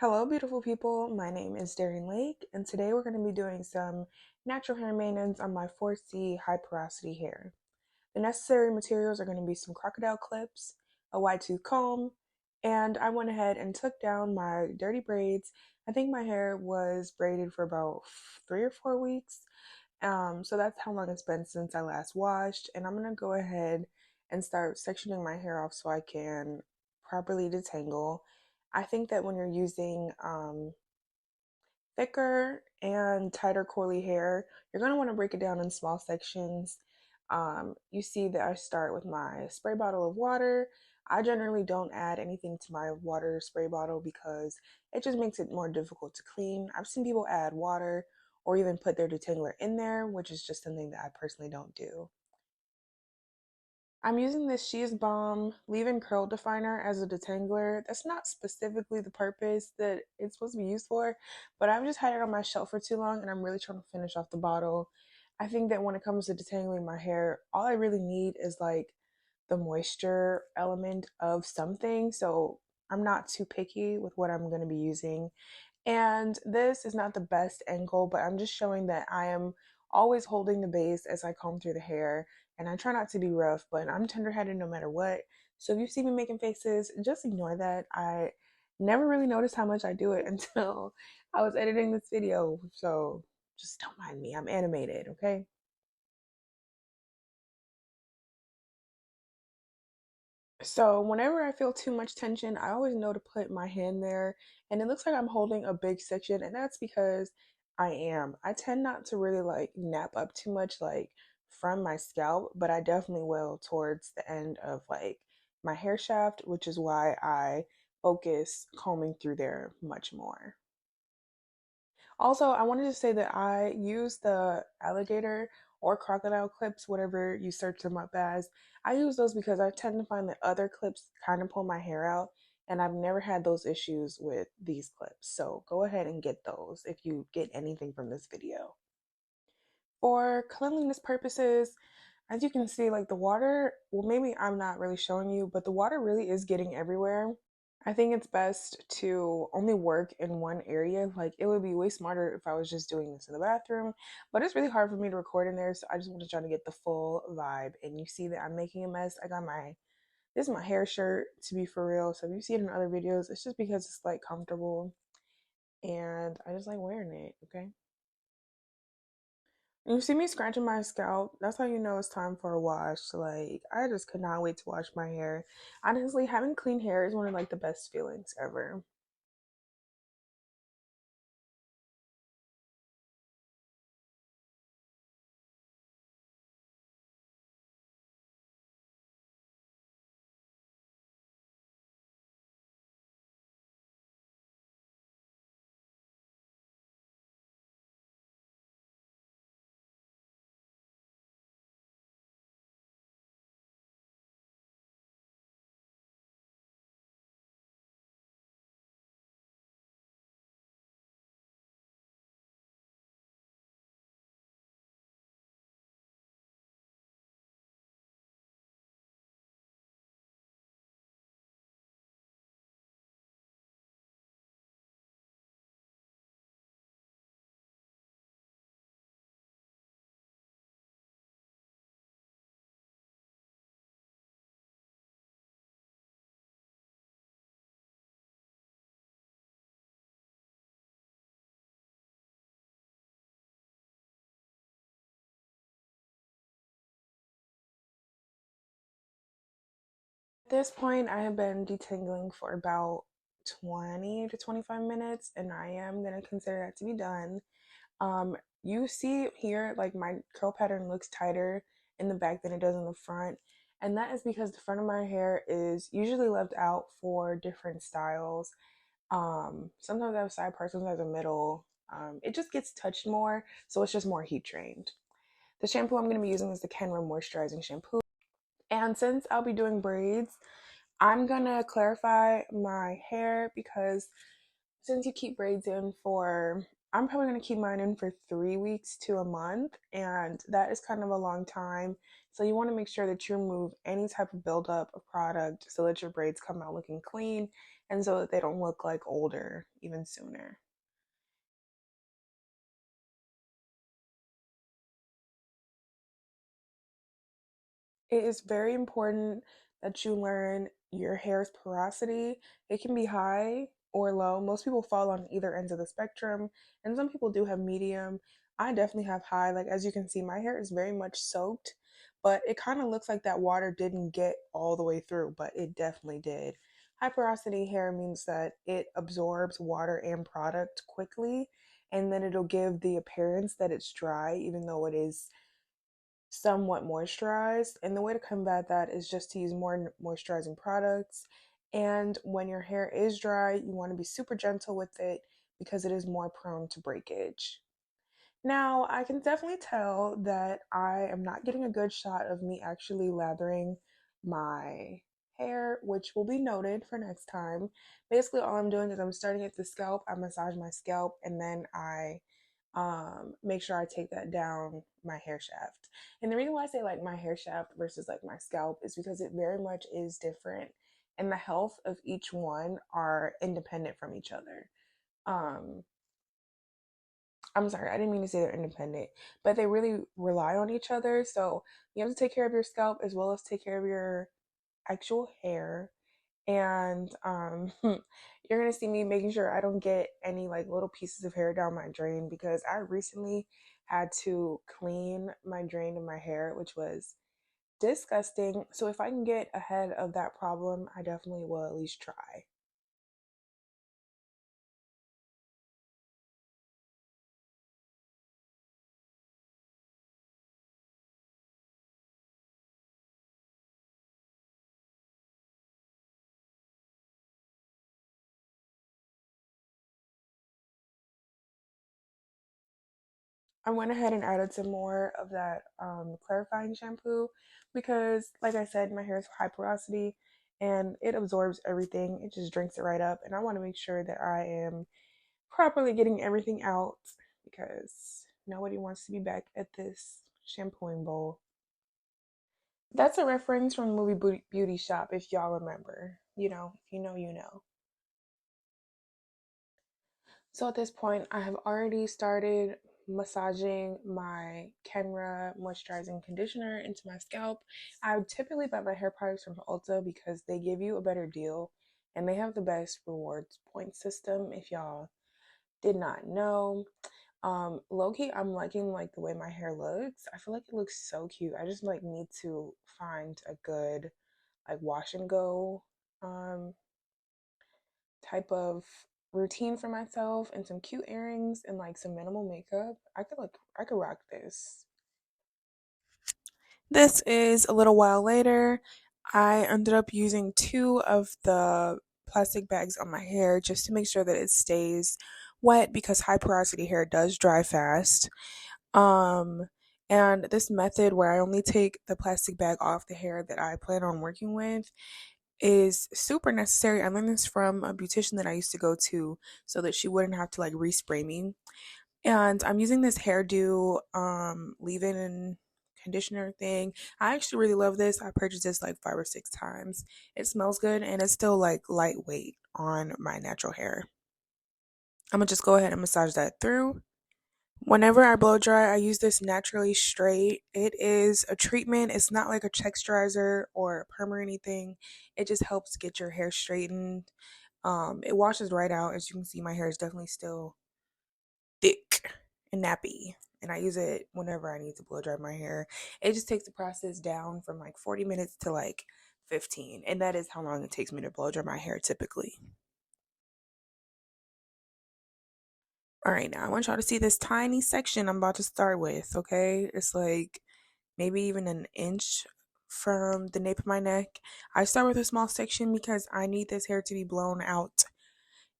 Hello, beautiful people. My name is Darien Lake, and today we're going to be doing some natural hair maintenance on my 4C high porosity hair. The necessary materials are going to be some crocodile clips, a wide tooth comb, and I went ahead and took down my dirty braids. I think my hair was braided for about 3 or 4 weeks. So that's how long it's been since I last washed, and I'm going to go ahead and start sectioning my hair off so I can properly detangle. I think that when you're using thicker and tighter curly hair, you're going to want to break it down in small sections. You see that I start with my spray bottle of water. I generally don't add anything to my water spray bottle because it just makes it more difficult to clean. I've seen people add water or even put their detangler in there, which is just something that I personally don't do. I'm using this She's Balm leave-in curl definer as a detangler. That's not specifically the purpose that it's supposed to be used for, but I've just had it on my shelf for too long and I'm really trying to finish off the bottle. I think that when it comes to detangling my hair, all I really need is like the moisture element of something. So I'm not too picky with what I'm going to be using. And this is not the best angle, but I'm just showing that I am always holding the base as I comb through the hair. And I try not to be rough, but I'm tender-headed no matter what. So if you see me making faces, just ignore that. I never really noticed how much I do it until I was editing this video. So just don't mind me. I'm animated, okay? So whenever I feel too much tension, I always know to put my hand there, and it looks like I'm holding a big section, and that's because I am. I tend not to really like nap up too much like from my scalp, but I definitely will towards the end of like my hair shaft, which is why I focus combing through there much more. Also, I wanted to say that I use the alligator or crocodile clips, whatever you search them up as. I use those because I tend to find that other clips kind of pull my hair out, and I've never had those issues with these clips. So go ahead and get those if you get anything from this video. For cleanliness purposes, as you can see, like the water, well, maybe I'm not really showing you, but the water really is getting everywhere. I think it's best to only work in one area. Like it would be way smarter if I was just doing this in the bathroom, but it's really hard for me to record in there. So I just want to try to get the full vibe. And you see that I'm making a mess. This is my hair shirt to be for real. So if you see it in other videos, it's just because it's like comfortable and I just like wearing it. Okay. And you see me scratching my scalp, that's how you know it's time for a wash. Like I just could not wait to wash my hair. Honestly, having clean hair is one of like the best feelings ever. At this point, I have been detangling for about 20 to 25 minutes, and I am going to consider that to be done. You see here, like my curl pattern looks tighter in the back than it does in the front, and that is because the front of my hair is usually left out for different styles. Sometimes I have side parts, sometimes a middle. It just gets touched more, so it's just more heat trained. The shampoo I'm going to be using is the Kenra Moisturizing Shampoo. And since I'll be doing braids, I'm gonna clarify my hair because since you keep braids in for I'm probably going to keep mine in for 3 weeks to a month, and that is kind of a long time. So you want to make sure that you remove any type of buildup of product so that your braids come out looking clean and so that they don't look like older even sooner. It is very important that you learn your hair's porosity. It can be high or low. Most people fall on either ends of the spectrum, and some people do have medium. I definitely have high. Like, as you can see, my hair is very much soaked, but it kind of looks like that water didn't get all the way through, but it definitely did. High porosity hair means that it absorbs water and product quickly, and then it'll give the appearance that it's dry, even though it is somewhat moisturized. And the way to combat that is just to use more moisturizing products. And when your hair is dry, you want to be super gentle with it because it is more prone to breakage. Now, I can definitely tell that I am not getting a good shot of me actually lathering my hair, which will be noted for next time. Basically, all I'm doing is I'm starting at the scalp, I massage my scalp, and then I make sure I take that down my hair shaft. And the reason why I say like my hair shaft versus like my scalp is because it very much is different, and the health of each one are independent from each other. Um, I'm sorry, I didn't mean to say they're independent, but they really rely on each other. So you have to take care of your scalp as well as take care of your actual hair. And you're gonna see me making sure I don't get any like little pieces of hair down my drain because I recently had to clean my drain of my hair, which was disgusting. So if I can get ahead of that problem, I definitely will at least try. I went ahead and added some more of that clarifying shampoo because, like I said, my hair is high porosity and it absorbs everything. It just drinks it right up. And I want to make sure that I am properly getting everything out because nobody wants to be back at this shampooing bowl. That's a reference from the movie Beauty Shop, if y'all remember. You know, if you know, you know. So at this point, I have already started massaging my Kenra moisturizing conditioner into my scalp. I would typically buy my hair products from Ulta because they give you a better deal and they have the best rewards point system if y'all did not know. Low key, I'm liking like the way my hair looks. I feel like it looks so cute. I just like need to find a good like wash and go um type of routine for myself and some cute earrings and like some minimal makeup. I could rock this. This is a little while later. I ended up using two of the plastic bags on my hair just to make sure that it stays wet because high porosity hair does dry fast. Um, and this method where I only take the plastic bag off the hair that I plan on working with is super necessary. I learned this from a beautician that I used to go to so that she wouldn't have to like respray me. And I'm using this hairdo leave-in and conditioner thing. I actually really love this. I purchased this like 5 or 6 times. It smells good and it's still like lightweight on my natural hair. I'm gonna just go ahead and massage that through. Whenever I blow dry, I use this naturally straight. It is a treatment. It's not like a texturizer or a perm or anything. It just helps get your hair straightened. It washes right out. As you can see, my hair is definitely still thick and nappy. And I use it whenever I need to blow dry my hair. It just takes the process down from like 40 minutes to like 15. And that is how long it takes me to blow dry my hair typically. All right, now I want y'all to see this tiny section I'm about to start with, okay? It's like maybe even an inch from the nape of my neck. I start with a small section because I need this hair to be blown out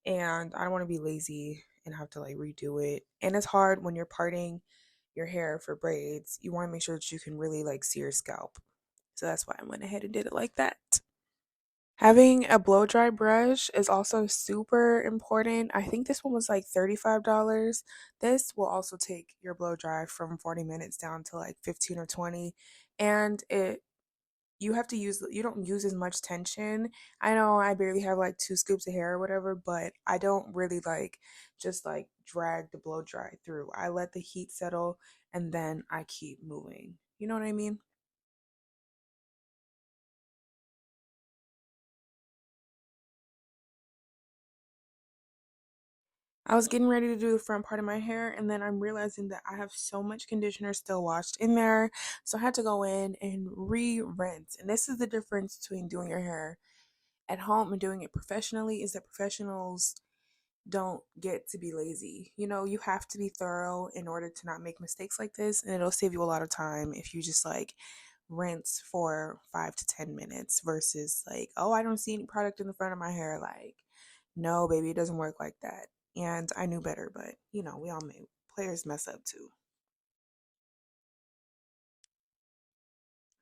and I don't want to be lazy and have to like redo it. And it's hard when you're parting your hair for braids. You want to make sure that you can really like see your scalp. So that's why I went ahead and did it like that. Having a blow dry brush is also super important. I think this one was like $35. This will also take your blow dry from 40 minutes down to like 15 or 20. And you have to use, you don't use as much tension. I know I barely have like 2 scoops of hair or whatever, but I don't really like just like drag the blow dry through. I let the heat settle and then I keep moving. You know what I mean? I was getting ready to do the front part of my hair, and then I'm realizing that I have so much conditioner still washed in there. So I had to go in and re rinse. And this is the difference between doing your hair at home and doing it professionally, is that professionals don't get to be lazy. You know, you have to be thorough in order to not make mistakes like this, and it'll save you a lot of time if you just like rinse for 5 to 10 minutes versus like, oh, I don't see any product in the front of my hair. Like, no, baby, it doesn't work like that. And I knew better, but you know, we all make players mess up too.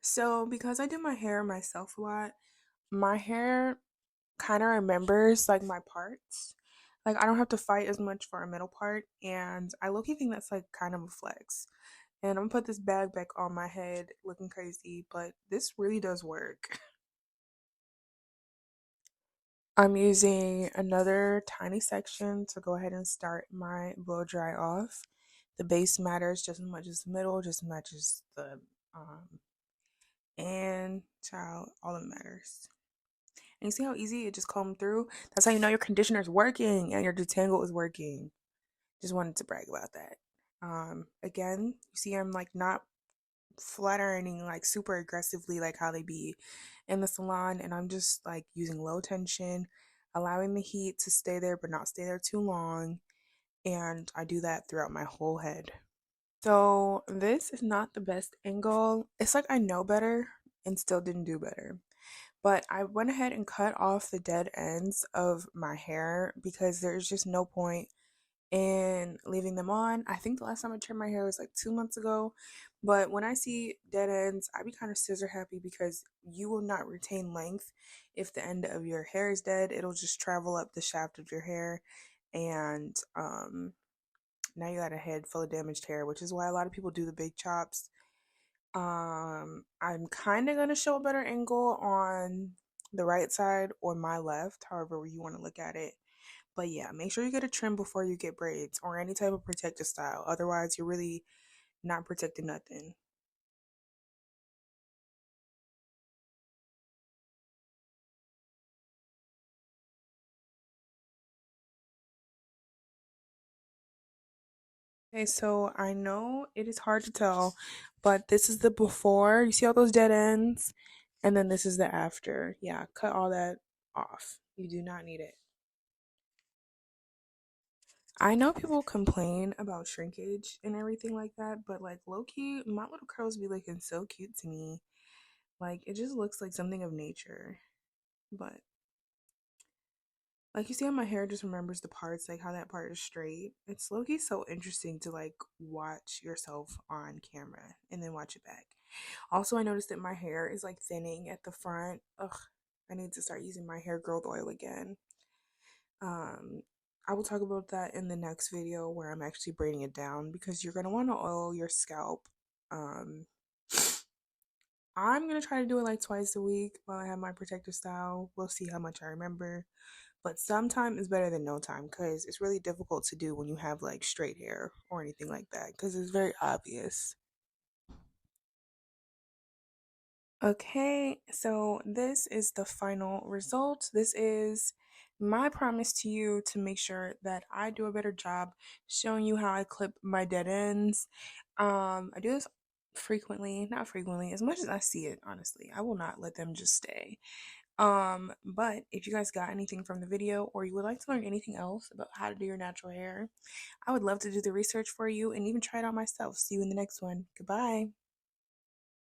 So, because I do my hair myself a lot, my hair kind of remembers like my parts. Like I don't have to fight as much for a middle part, and I low key think that's like kind of a flex. And I'm gonna put this bag back on my head looking crazy, but this really does work. I'm using another tiny section to go ahead and start my blow dry off. The base matters just as much as the middle, just as much as the and child, all that matters. And you see how easy it just combed through? That's how you know your conditioner is working and your detangle is working. Just wanted to brag about that. Again, you see I'm like not flat ironing like super aggressively like how they be in the salon, and I'm just like using low tension, allowing the heat to stay there but not stay there too long, and I do that throughout my whole head. So this is not the best angle. It's like I know better and still didn't do better. But I went ahead and cut off the dead ends of my hair because there's just no point in leaving them on. I think the last time I trimmed my hair was like 2 months ago. But when I see dead ends, I be kind of scissor happy because you will not retain length if the end of your hair is dead. It'll just travel up the shaft of your hair, and now you got a head full of damaged hair, which is why a lot of people do the big chops. I'm kind of gonna show a better angle on the right side or my left, however you want to look at it. But yeah, make sure you get a trim before you get braids or any type of protective style. Otherwise, you're really not protecting nothing. Okay, so I know it is hard to tell, but this is the before. You see all those dead ends? And then this is the after. Yeah, cut all that off. You do not need it. I know people complain about shrinkage and everything like that, but like low key, my little curls be looking so cute to me. Like it just looks like something of nature. But like you see how my hair just remembers the parts, like how that part is straight. It's low key so interesting to like watch yourself on camera and then watch it back. Also, I noticed that my hair is like thinning at the front. Ugh, I need to start using my hair growth oil again. Um, I will talk about that in the next video where I'm actually braiding it down because you're gonna want to oil your scalp. Um, I'm gonna try to do it like twice a week while I have my protective style. We'll see how much I remember. But sometime is better than no time because it's really difficult to do when you have like straight hair or anything like that because it's very obvious. Okay, so this is the final result. This is my promise to you to make sure that I do a better job showing you how I clip my dead ends. I do this frequently, not frequently, as much as I see it, honestly. I will not let them just stay. But if you guys got anything from the video or you would like to learn anything else about how to do your natural hair, I would love to do the research for you and even try it out myself. See you in the next one. Goodbye.